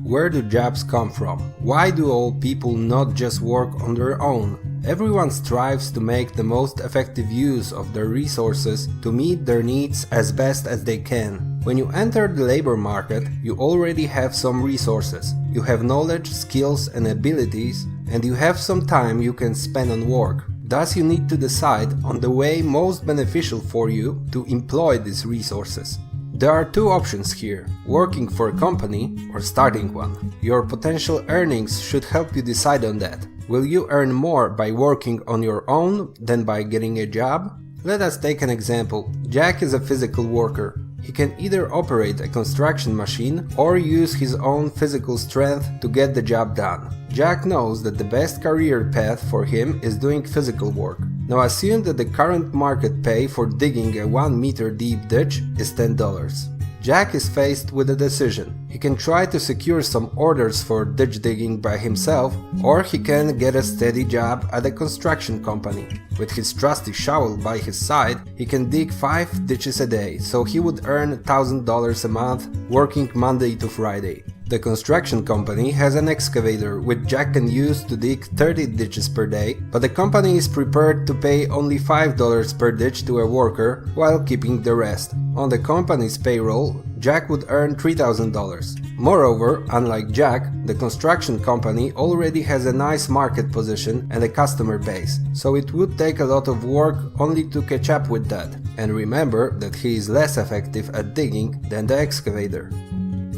Where do jobs come from? Why do all people not just work on their own? Everyone strives to make the most effective use of their resources to meet their needs as best as they can. When you enter the labor market, you already have some resources. You have knowledge, skills and abilities, and you have some time you can spend on work. Thus you need to decide on the way most beneficial for you to employ these resources. There are two options here, working for a company or starting one. Your potential earnings should help you decide on that. Will you earn more by working on your own than by getting a job? Let us take an example. Jack is a physical worker. He can either operate a construction machine or use his own physical strength to get the job done. Jack knows that the best career path for him is doing physical work. Now assume that the current market pay for digging a 1 meter deep ditch is $10. Jack is faced with a decision. He can try to secure some orders for ditch digging by himself, or he can get a steady job at a construction company. With his trusty shovel by his side, he can dig 5 ditches a day, so he would earn $1,000 a month working Monday to Friday. The construction company has an excavator which Jack can use to dig 30 ditches per day, but the company is prepared to pay only $5 per ditch to a worker while keeping the rest. On the company's payroll, Jack would earn $3,000. Moreover, unlike Jack, the construction company already has a nice market position and a customer base, so it would take a lot of work only to catch up with that. And remember that he is less effective at digging than the excavator.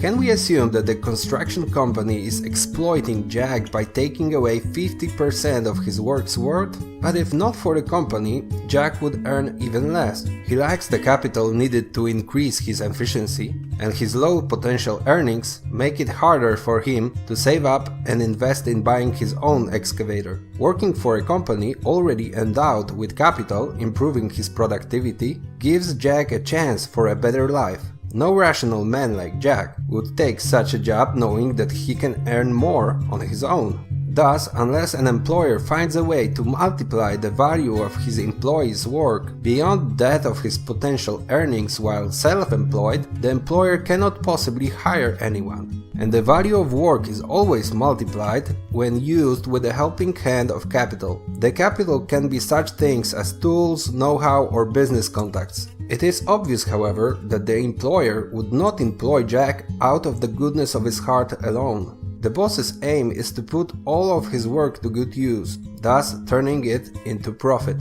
Can we assume that the construction company is exploiting Jack by taking away 50% of his work's worth? But if not for the company, Jack would earn even less. He lacks the capital needed to increase his efficiency, and his low potential earnings make it harder for him to save up and invest in buying his own excavator. Working for a company already endowed with capital, improving his productivity, gives Jack a chance for a better life. No rational man like Jack would take such a job knowing that he can earn more on his own. Thus, unless an employer finds a way to multiply the value of his employee's work beyond that of his potential earnings while self-employed, the employer cannot possibly hire anyone. And the value of work is always multiplied when used with the helping hand of capital. The capital can be such things as tools, know-how or business contacts. It is obvious, however, that the employer would not employ Jack out of the goodness of his heart alone. The boss's aim is to put all of his work to good use, thus turning it into profit.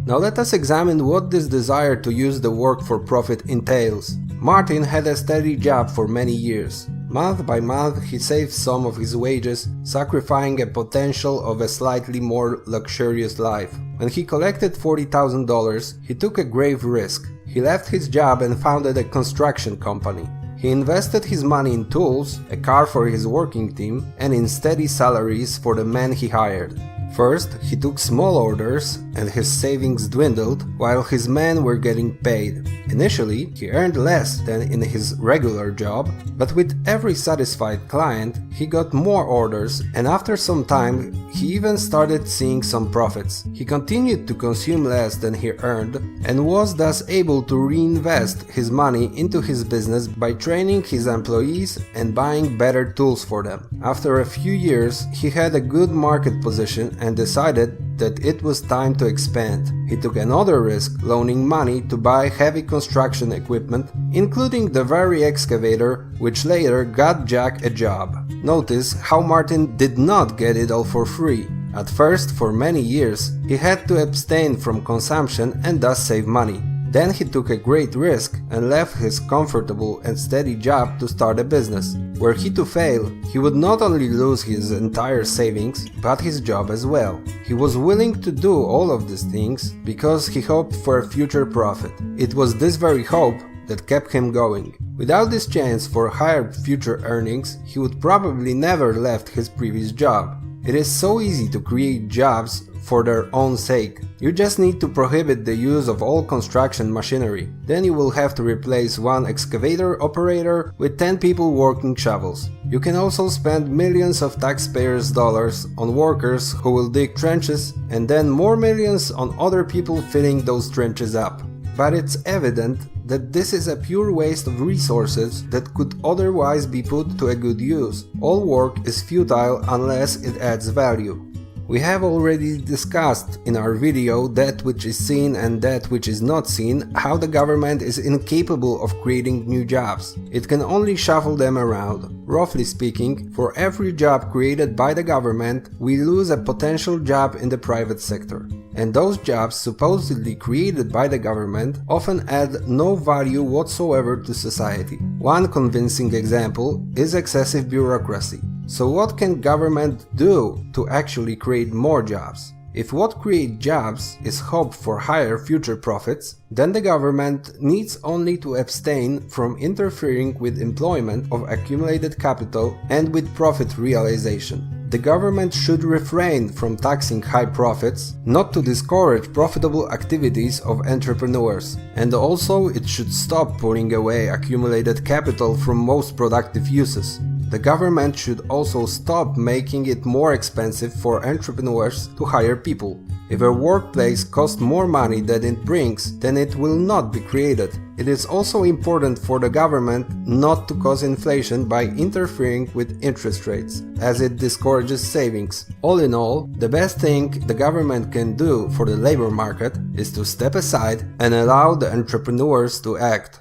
Now let us examine what this desire to use the work for profit entails. Martin had a steady job for many years. Month by month he saved some of his wages, sacrificing a potential of a slightly more luxurious life. When he collected $40,000, he took a grave risk. He left his job and founded a construction company. He invested his money in tools, a car for his working team, and in steady salaries for the men he hired. First, he took small orders and his savings dwindled while his men were getting paid. Initially, he earned less than in his regular job, but with every satisfied client, he got more orders, and after some time, he even started seeing some profits. He continued to consume less than he earned and was thus able to reinvest his money into his business by training his employees and buying better tools for them. After a few years, he had a good market position and decided that it was time to expand. He took another risk, loaning money to buy heavy construction equipment, including the very excavator which later got Jack a job. Notice how Martin did not get it all for free. At first, for many years, he had to abstain from consumption and thus save money. Then he took a great risk and left his comfortable and steady job to start a business. Were he to fail, he would not only lose his entire savings, but his job as well. He was willing to do all of these things because he hoped for a future profit. It was this very hope that kept him going. Without this chance for higher future earnings, he would probably never left his previous job. It is so easy to create jobs for their own sake. You just need to prohibit the use of all construction machinery. Then you will have to replace one excavator operator with 10 people working shovels. You can also spend millions of taxpayers' dollars on workers who will dig trenches and then more millions on other people filling those trenches up. But it's evident that this is a pure waste of resources that could otherwise be put to a good use. All work is futile unless it adds value. We have already discussed in our video that which is seen and that which is not seen, how the government is incapable of creating new jobs. It can only shuffle them around. Roughly speaking, for every job created by the government, we lose a potential job in the private sector. And those jobs supposedly created by the government often add no value whatsoever to society. One convincing example is excessive bureaucracy. So what can government do to actually create more jobs? If what creates jobs is hope for higher future profits, then the government needs only to abstain from interfering with employment of accumulated capital and with profit realization. The government should refrain from taxing high profits, not to discourage profitable activities of entrepreneurs. And also it should stop pulling away accumulated capital from most productive uses. The government should also stop making it more expensive for entrepreneurs to hire people. If a workplace costs more money than it brings, then it will not be created. It is also important for the government not to cause inflation by interfering with interest rates, as it discourages savings. All in all, the best thing the government can do for the labor market is to step aside and allow the entrepreneurs to act.